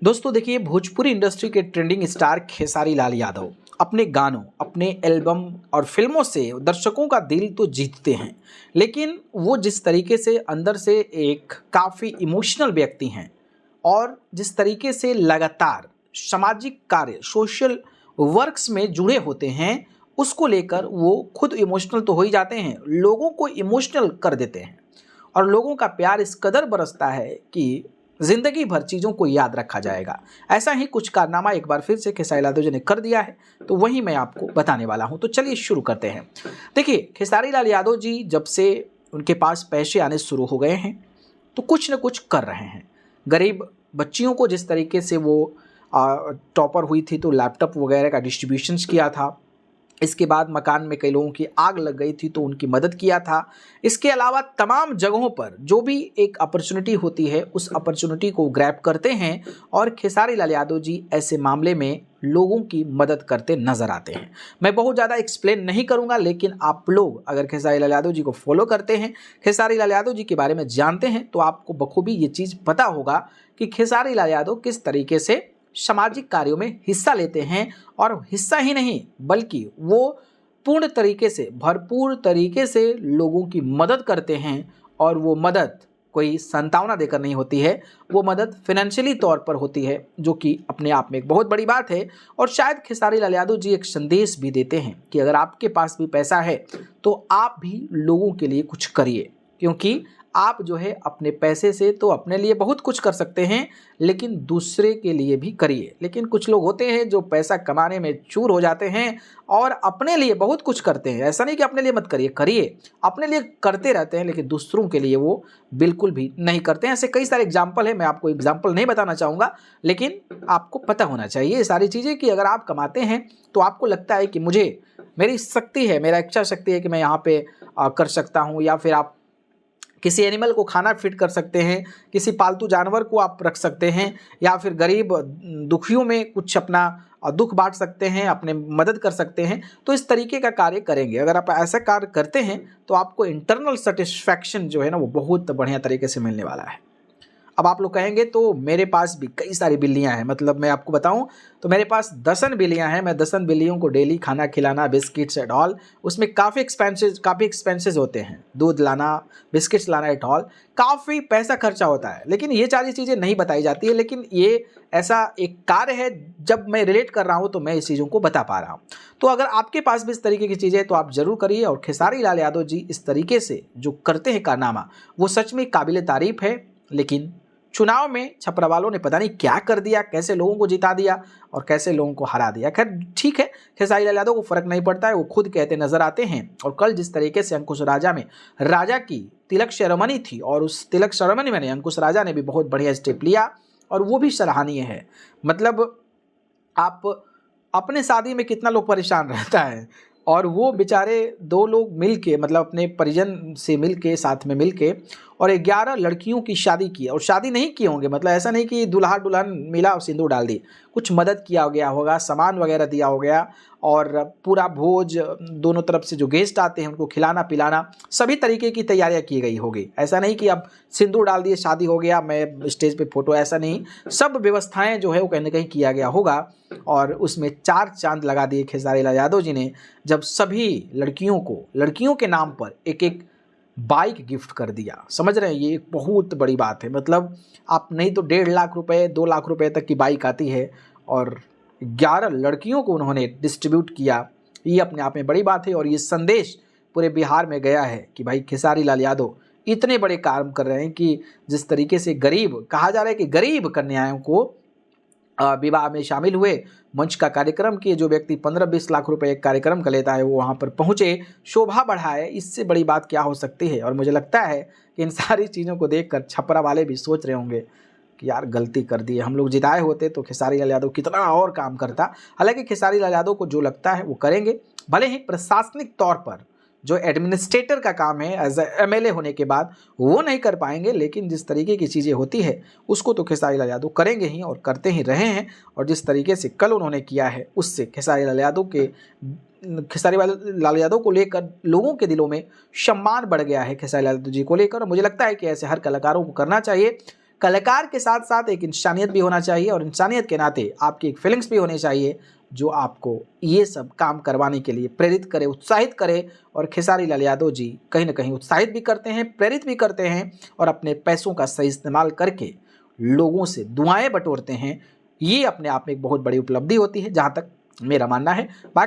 दोस्तों देखिए, भोजपुरी इंडस्ट्री के ट्रेंडिंग स्टार खेसारी लाल यादव अपने गानों, अपने एल्बम और फिल्मों से दर्शकों का दिल तो जीतते हैं। लेकिन वो जिस तरीके से अंदर से एक काफ़ी इमोशनल व्यक्ति हैं और जिस तरीके से लगातार सामाजिक कार्य, सोशल वर्क्स में जुड़े होते हैं, उसको लेकर वो खुद इमोशनल तो हो ही जाते हैं, लोगों को इमोशनल कर देते हैं। और लोगों का प्यार इस कदर बरसता है कि जिंदगी भर चीज़ों को याद रखा जाएगा। ऐसा ही कुछ कारनामा एक बार फिर से खेसारी लाल यादव जी ने कर दिया है, तो वही मैं आपको बताने वाला हूं। तो चलिए शुरू करते हैं। देखिए, खेसारी लाल यादव जी जब से उनके पास पैसे आने शुरू हो गए हैं, तो कुछ न कुछ कर रहे हैं। गरीब बच्चियों को जिस तरीके से वो टॉपर हुई थी तो लैपटॉप वगैरह का डिस्ट्रीब्यूशंस किया था। इसके बाद मकान में कई लोगों की आग लग गई थी तो उनकी मदद किया था। इसके अलावा तमाम जगहों पर जो भी एक अपॉर्चुनिटी होती है, उस अपॉर्चुनिटी को ग्रैब करते हैं और खेसारी लाल यादव जी ऐसे मामले में लोगों की मदद करते नजर आते हैं। मैं बहुत ज़्यादा एक्सप्लेन नहीं करूंगा, लेकिन आप लोग अगर खेसारी लाल यादव जी को फॉलो करते हैं, खेसारी लाल यादव जी के बारे में जानते हैं, तो आपको बखूबी ये चीज़ पता होगा कि खेसारी लाल यादव किस तरीके से सामाजिक कार्यों में हिस्सा लेते हैं। और हिस्सा ही नहीं, बल्कि वो पूर्ण तरीके से, भरपूर तरीके से लोगों की मदद करते हैं। और वो मदद कोई सांत्वना देकर नहीं होती है, वो मदद फाइनेंशियली तौर पर होती है, जो कि अपने आप में एक बहुत बड़ी बात है। और शायद खेसारी लाल यादव जी एक संदेश भी देते हैं कि अगर आपके पास भी पैसा है तो आप भी लोगों के लिए कुछ करिए, क्योंकि आप जो है अपने पैसे से तो अपने लिए बहुत कुछ कर सकते हैं, लेकिन दूसरे के लिए भी करिए। लेकिन कुछ लोग होते हैं जो पैसा कमाने में चूर हो जाते हैं और अपने लिए बहुत कुछ करते हैं। ऐसा नहीं कि अपने लिए मत करिए, करिए, अपने लिए करते रहते हैं, लेकिन दूसरों के लिए वो बिल्कुल भी नहीं करते हैं। ऐसे कई सारे एग्जाम्पल है, मैं आपको एग्जाम्पल नहीं बताना चाहूँगा, लेकिन आपको पता होना चाहिए ये सारी चीज़ें कि अगर आप कमाते हैं तो आपको लगता है कि मुझे, मेरी शक्ति है, मेरा इच्छा शक्ति है कि मैं यहाँ पे कर सकता हूँ, या फिर आप किसी एनिमल को खाना फिट कर सकते हैं, किसी पालतू जानवर को आप रख सकते हैं, या फिर गरीब दुखियों में कुछ अपना दुख बांट सकते हैं, अपने मदद कर सकते हैं। तो इस तरीके का कार्य करेंगे, अगर आप ऐसा कार्य करते हैं तो आपको इंटरनल सेटिस्फैक्शन जो है ना, वो बहुत बढ़िया तरीके से मिलने वाला है। अब आप लोग कहेंगे तो मेरे पास भी कई सारी बिल्लियां हैं, मतलब मैं आपको बताऊं तो मेरे पास दसन बिल्लियां हैं। मैं दसन बिल्लियों को डेली खाना खिलाना, बिस्किट्स एट ऑल, उसमें काफ़ी एक्सपेंसेस होते हैं। दूध लाना, बिस्किट्स लाना एट ऑल, काफ़ी पैसा खर्चा होता है। लेकिन ये सारी चीज़ें नहीं बताई जाती है, लेकिन ये ऐसा एक कार्य है, जब मैं रिलेट कर रहा हूँ तो मैं इस चीज़ों को बता पा रहा हूँ। तो अगर आपके पास भी इस तरीके की चीज़ें हैं तो आप जरूर करिए। और खेसारी लाल यादव जी इस तरीके से जो करते हैं कारनामा, वो सच में काबिल तारीफ है। लेकिन चुनाव में छपरा वालों ने पता नहीं क्या कर दिया, कैसे लोगों को जिता दिया और कैसे लोगों को हरा दिया। खैर ठीक है, खेसारी लाल यादव को फर्क नहीं पड़ता है, वो खुद कहते नजर आते हैं। और कल जिस तरीके से अंकुश राजा में राजा की तिलक सेरेमनी थी, और उस तिलक सेरेमनी में अंकुश राजा ने भी बहुत बढ़िया स्टेप लिया, और वो भी सराहनीय है। मतलब आप अपने शादी में कितना लोग परेशान रहता है, और वो बेचारे दो लोग मिल के, मतलब अपने परिजन से मिल के, साथ में मिल के, और 11 लड़कियों की शादी की। और शादी नहीं किए होंगे, मतलब ऐसा नहीं कि दुल्हा दुल्हन मिला और सिंदूर डाल दी, कुछ मदद किया गया होगा, सामान वगैरह दिया हो गया, और पूरा भोज, दोनों तरफ से जो गेस्ट आते हैं उनको खिलाना पिलाना, सभी तरीके की तैयारियां की गई होगी। ऐसा नहीं कि अब सिंदूर डाल दिए, शादी हो गया, मैं स्टेज पे फोटो, ऐसा नहीं। सब व्यवस्थाएं जो है वो कहीं ना कहीं किया गया होगा। और उसमें 4 चांद लगा दिए खेसारी लाल यादव जी ने, जब सभी लड़कियों को, लड़कियों के नाम पर एक एक बाइक गिफ्ट कर दिया। समझ रहे हैं, ये एक बहुत बड़ी बात है। मतलब आप नहीं तो 1.5 लाख रुपए, 2 लाख रुपए तक की बाइक आती है, और 11 लड़कियों को उन्होंने डिस्ट्रीब्यूट किया। ये अपने आप में बड़ी बात है। और ये संदेश पूरे बिहार में गया है कि भाई खेसारी लाल यादव इतने बड़े काम कर रहे हैं कि जिस तरीके से गरीब, कहा जा रहा है कि गरीब कन्याओं को विवाह में शामिल हुए, मंच का कार्यक्रम किए। जो व्यक्ति 15-20 लाख रुपए एक कार्यक्रम का लेता है, वो वहाँ पर पहुँचे, शोभा बढ़ाए, इससे बड़ी बात क्या हो सकती है। और मुझे लगता है कि इन सारी चीज़ों को देखकर छपरा वाले भी सोच रहे होंगे कि यार गलती कर दी है, हम लोग जिताए होते तो खेसारी लाल यादव कितना और काम करता। हालांकि खेसारी लाल यादव को जो लगता है वो करेंगे, भले ही प्रशासनिक तौर पर जो एडमिनिस्ट्रेटर का काम है एज एमएलए होने के बाद वो नहीं कर पाएंगे, लेकिन जिस तरीके की चीज़ें होती है उसको तो खेसारी लाल यादव करेंगे ही और करते ही रहे हैं। और जिस तरीके से कल उन्होंने किया है, उससे खेसारी लाल यादव को लेकर लोगों के दिलों में सम्मान बढ़ गया है खेसारी लाल यादव जी को लेकर। और मुझे लगता है कि ऐसे हर कलाकारों को करना चाहिए। कलाकार के साथ साथ एक इंसानियत भी होना चाहिए और इंसानियत के नाते आपकी एक फीलिंग्स भी होनी चाहिए जो आपको ये सब काम करवाने के लिए प्रेरित करे, उत्साहित करे। और खेसारी लाल यादव जी कहीं ना कहीं उत्साहित भी करते हैं, प्रेरित भी करते हैं और अपने पैसों का सही इस्तेमाल करके लोगों से दुआएं बटोरते हैं। ये अपने आप में एक बहुत बड़ी उपलब्धि होती है, जहाँ तक मेरा मानना है। बाकी